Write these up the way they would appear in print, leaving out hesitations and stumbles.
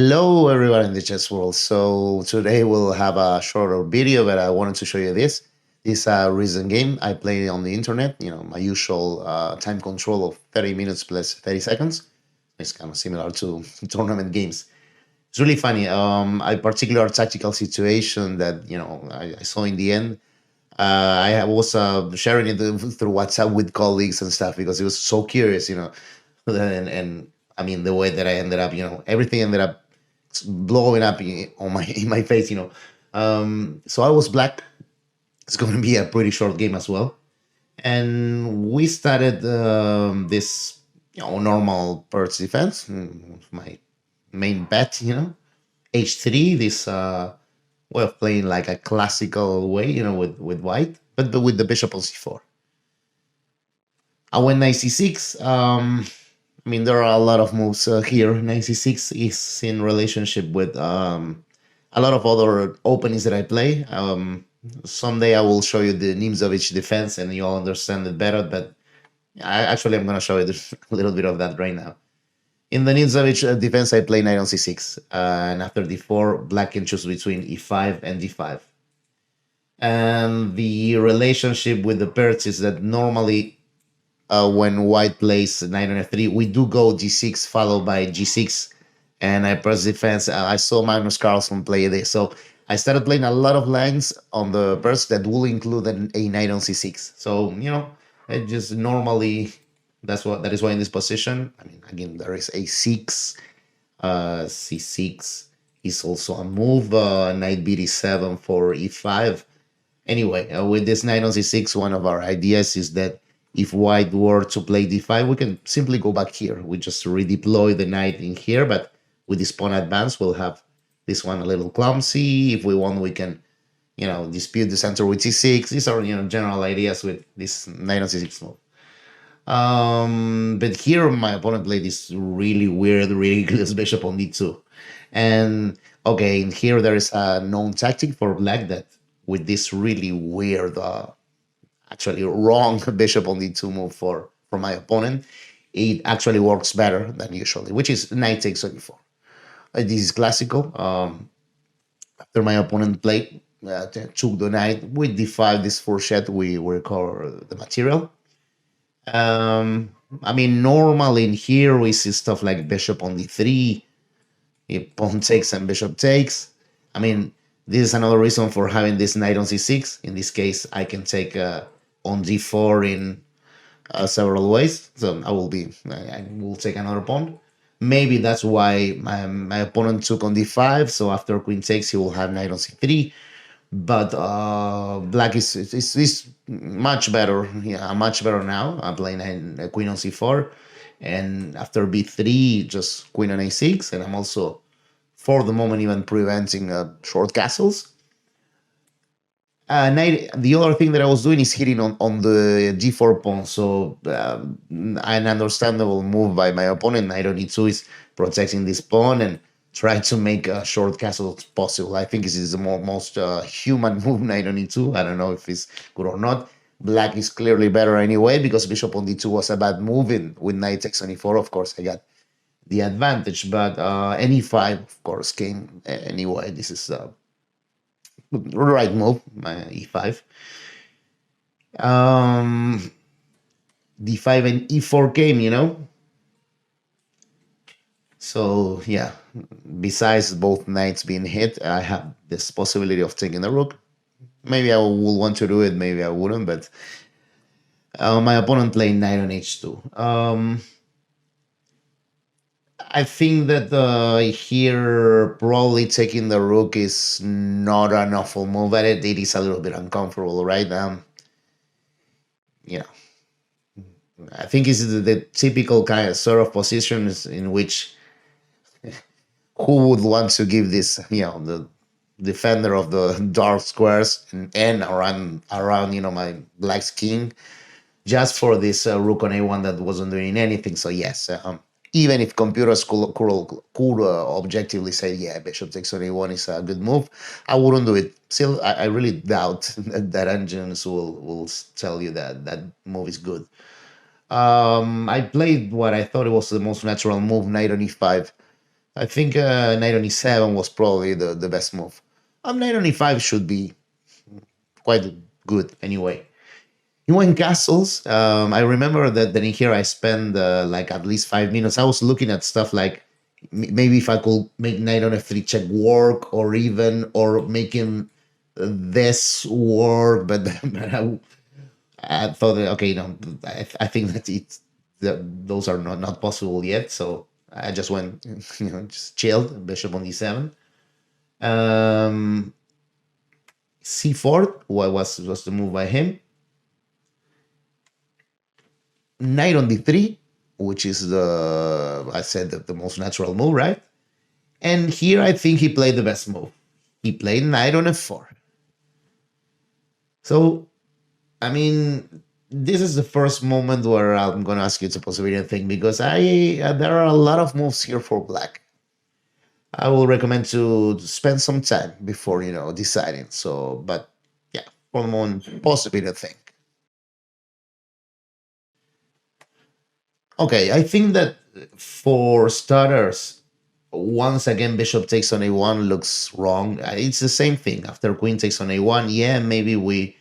Hello, everyone in the chess world. So today we'll have a shorter video, but I wanted to show you this. This recent game I played on the internet. My usual time control of 30 minutes plus 30 seconds. It's kind of similar to tournament games. It's really funny. A particular tactical situation that I saw in the end. I was sharing it through WhatsApp with colleagues and stuff because it was so curious. And I mean the way that I ended up. Everything ended up blowing up on my in my face. So I was black. It's going to be a pretty short game as well, and we started this normal Perch defense. My main bet, h3. This way of playing like a classical way, with white, but with the bishop on c4. I went knight c6. I mean, there are a lot of moves here. Knight c6 is in relationship with a lot of other openings that I play. Someday I will show you the names of each defense and you'll understand it better, but I'm going to show you a little bit of that right now. In the names of each defense, I play knight on c6, and after d4, black can choose between e5 and d5. And the relationship with the pairs is that normally when white plays knight on f3, we do go g6 followed by g6, and I press defense. I saw Magnus Carlsen play this, so I started playing a lot of lines on the pairs that will include a knight on c6. So it just normally that is why in this position. I mean, again, there is a6, c6 is also a move, knight bd7 for e5. Anyway, with this knight on c6, one of our ideas is that if white were to play d5, we can simply go back here. We just redeploy the knight in here, but with this pawn advance, we'll have this one a little clumsy. If we want, we can, dispute the center with c6. These are, general ideas with this knight on c6 move. But here my opponent played this really weird, ridiculous bishop on d2. And okay, in here there is a known tactic for black that with this really weird, actually wrong bishop on d2 move for my opponent, it actually works better than usually, which is knight takes on e4. This is classical. After my opponent played, took the knight with d5, this fourchette, we recover the material. I mean, normally in here we see stuff like bishop on d3, pawn takes and bishop takes. I mean, this is another reason for having this knight on c6. In this case, I can take on d4 in several ways. So I will take another pawn. Maybe that's why my opponent took on d5. So after queen takes, he will have knight on c3. But black is much better. Yeah, much better now. I'm playing queen on c4, and after b3, just queen on a6, and I'm also, for the moment, even preventing short castles. The other thing that I was doing is hitting on the g4 pawn. So an understandable move by my opponent, knight on e2, is protecting this pawn and try to make a short castle possible. I think this is the most human move, knight on e2. I don't know if it's good or not. Black is clearly better anyway because bishop on d2 was a bad move. With knight takes on e4, of course, I got the advantage. But e5, of course, came anyway. This is the right move, e5. d5 and e4 came, So yeah, besides both knights being hit, I have this possibility of taking the rook. Maybe I will want to do it, maybe I wouldn't, but my opponent played knight on h2. I think that here probably taking the rook is not an awful move, but it is a little bit uncomfortable, right? I think it's the typical kind of sort of positions in which who would want to give this, the defender of the dark squares and around my black's king, just for this rook on a1 that wasn't doing anything. So yes, even if computers could objectively say, yeah, bishop takes on a1 is a good move, I wouldn't do it. Still, I really doubt that engines will tell you that move is good. I played what I thought it was the most natural move, knight on e5. I think knight on e7 was probably the best move. Knight on e5 should be quite good anyway. You went castles. I remember that in here I spent like at least 5 minutes. I was looking at stuff like maybe if I could make knight on f3 check work, or even or making this work, but, but I thought that, okay, no, I think that those are not possible yet. So I just went, just chilled. Bishop on d7. C4 was the move by him. Knight on d3, which is I said the most natural move, right? And here I think he played the best move. He played knight on f4. So, I mean, this is the first moment where I'm going to ask you to possibility and think, because there are a lot of moves here for black. I will recommend to spend some time before deciding. So, but yeah, for the moment, possibility and think. Okay, I think that for starters, once again, bishop takes on a1 looks wrong. It's the same thing. After queen takes on a1, yeah, maybe we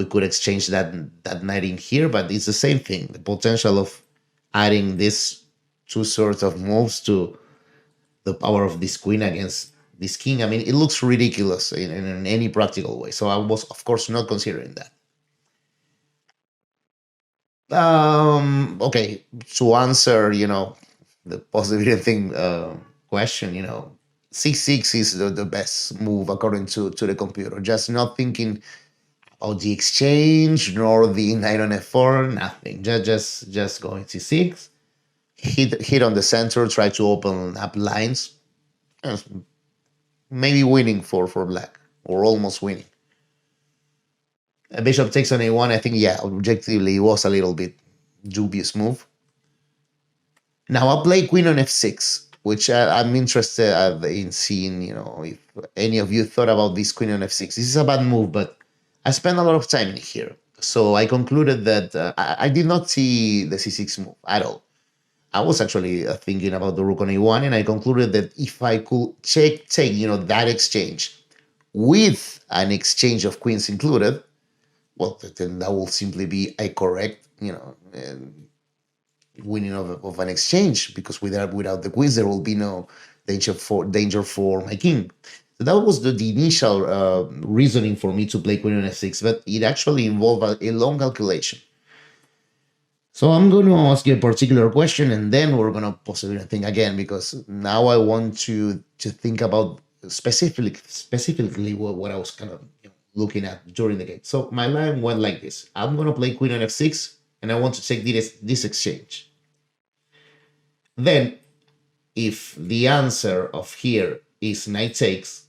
could exchange that knight in here, but it's the same thing. The potential of adding these two sorts of moves to the power of this queen against this king, I mean, it looks ridiculous in any practical way. So I was, of course, not considering that. Okay, to answer the possibility thing question, c6 is the best move according to the computer. Just not thinking about the exchange nor the knight on f4, nothing. Just going c6, hit on the center, try to open up lines, maybe winning for black, or almost winning. Bishop takes on a1, I think, yeah, objectively it was a little bit dubious move. Now I'll play queen on f6, which I'm interested in seeing, if any of you thought about this queen on f6. This is a bad move, but I spent a lot of time in here. So I concluded that I did not see the c6 move at all. I was actually thinking about the rook on a1, and I concluded that if I could take that exchange with an exchange of queens included, well, then that will simply be a correct, winning of an exchange, because without the queens there will be no danger for my king. So that was the initial reasoning for me to play queen on f6, but it actually involved a long calculation. So I'm going to ask you a particular question, and then we're going to possibly think again, because now I want to think about specifically what I was kind of looking at during the game. So my line went like this. I'm going to play queen on f6, and I want to take this exchange. Then, if the answer of here is knight takes,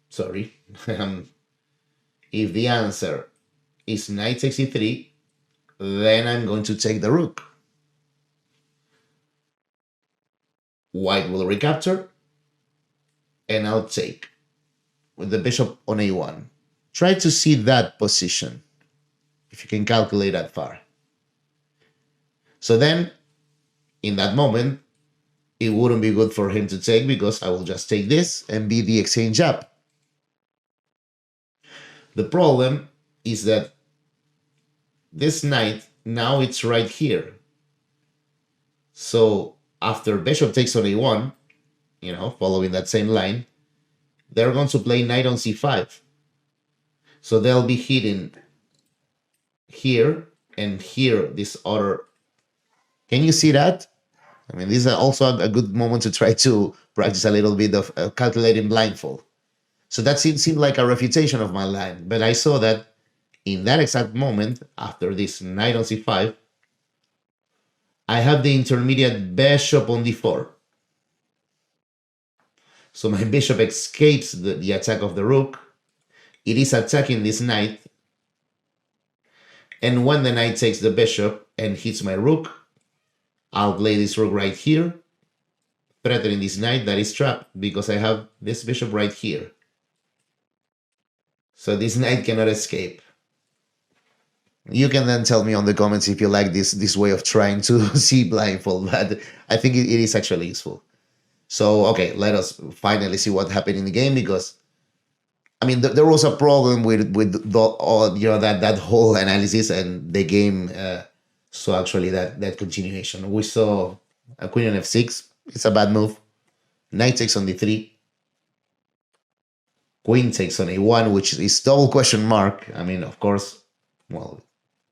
sorry, if the answer is knight takes e3, then I'm going to take the rook. White will recapture, and I'll take with the bishop on a1. Try to see that position, if you can calculate that far. So then, in that moment, it wouldn't be good for him to take, because I will just take this and beat the exchange up. The problem is that this knight, now it's right here. So after bishop takes on a1, following that same line, they're going to play knight on c5. So they'll be hitting here and here, this other. Can you see that? I mean, this is also a good moment to try to practice a little bit of calculating blindfold. So that seemed like a refutation of my line, but I saw that in that exact moment, after this knight on c5, I have the intermediate bishop on d4. So my bishop escapes the attack of the rook. It is attacking this knight. And when the knight takes the bishop and hits my rook, I'll play this rook right here, threatening this knight that is trapped, because I have this bishop right here. So this knight cannot escape. You can then tell me on the comments if you like this way of trying to see blindfold, but I think it is actually useful. So okay, let us finally see what happened in the game, because I mean there was a problem with the all, that whole analysis and the game. So actually that continuation, we saw a queen on f6. It's a bad move. Knight takes on d3. Queen takes on a1, which is double question mark. I mean, of course, well,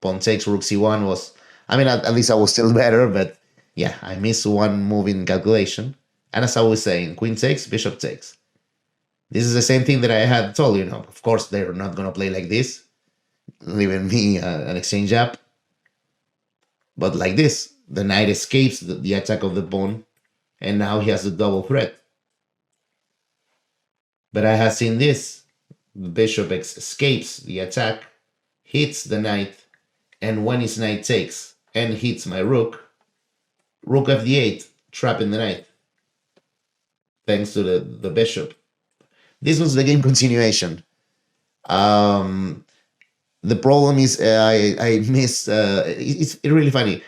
pawn takes rook c1 was. I mean, at least I was still better, but yeah, I missed one move in calculation. And as I was saying, queen takes, bishop takes. This is the same thing that I had told you. Of course, they're not gonna play like this, leaving me an exchange up. But like this, the knight escapes the attack of the pawn, and now he has a double threat. But I have seen this. The bishop escapes the attack, hits the knight, and when his knight takes and hits my rook, rook fd8, trapping the knight, thanks to the bishop. This was the game continuation. The problem is I missed. It's really funny.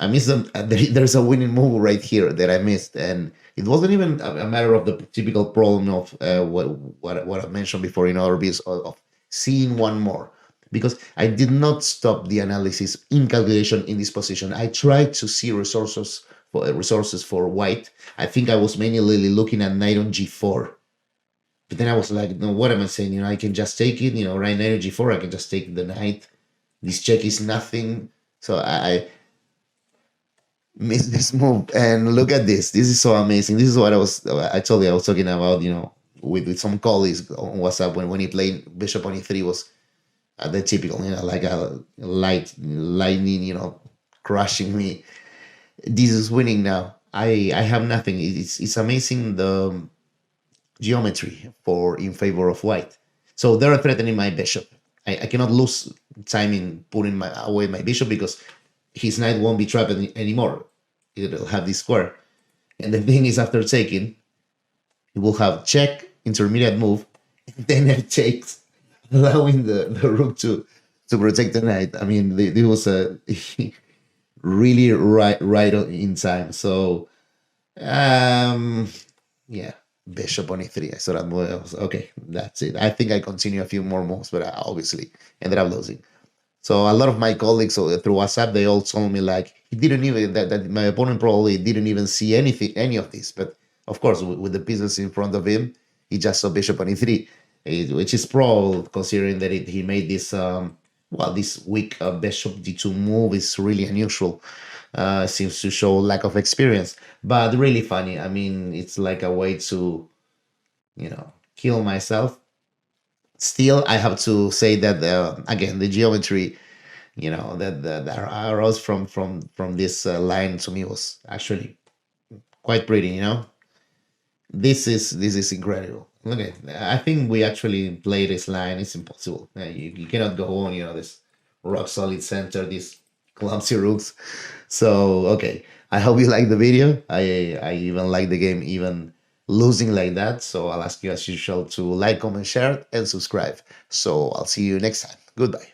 I missed them. There's a winning move right here that I missed, and it wasn't even a matter of the typical problem of what I mentioned before in other videos of seeing one more, because I did not stop the analysis in calculation in this position. I tried to see resources for white. I think I was mainly looking at knight on g4. But then I was like, no, what am I saying? I can just take it, right, knight on g4, I can just take the knight. This check is nothing. So I missed this move. And look at this. This is so amazing. This is what I told you I was talking about, with some colleagues on WhatsApp when he played bishop on e3 was the typical, like a lightning, crushing me. This is winning now. I have nothing. It's amazing the geometry in favor of white. So they're threatening my bishop. I cannot lose time in putting away my bishop, because his knight won't be trapped anymore. It'll have this square. And the thing is, after taking, it will have check, intermediate move, and then it takes, allowing the rook to protect the knight. I mean, it was a really right in time. So, yeah, bishop on e3. I saw that move. I was, okay, that's it. I think I continue a few more moves, but I obviously ended up losing. So a lot of my colleagues through WhatsApp, they all told me like he didn't even that my opponent probably didn't even see any of this. But of course, with the pieces in front of him, he just saw bishop on e3, which is probable considering that he made this this weak bishop d2 move is really unusual. Seems to show lack of experience, but really funny. I mean, it's like a way to, kill myself. Still, I have to say that again, the geometry, that the arrows from this line to me was actually quite pretty. This is incredible. Okay, I think we actually play this line. It's impossible. You cannot go on. This rock solid center, these clumsy rooks. So okay, I hope you like the video. I even like the game, even losing like that. So I'll ask you as usual to like, comment, share, and subscribe. So I'll see you next time. Goodbye.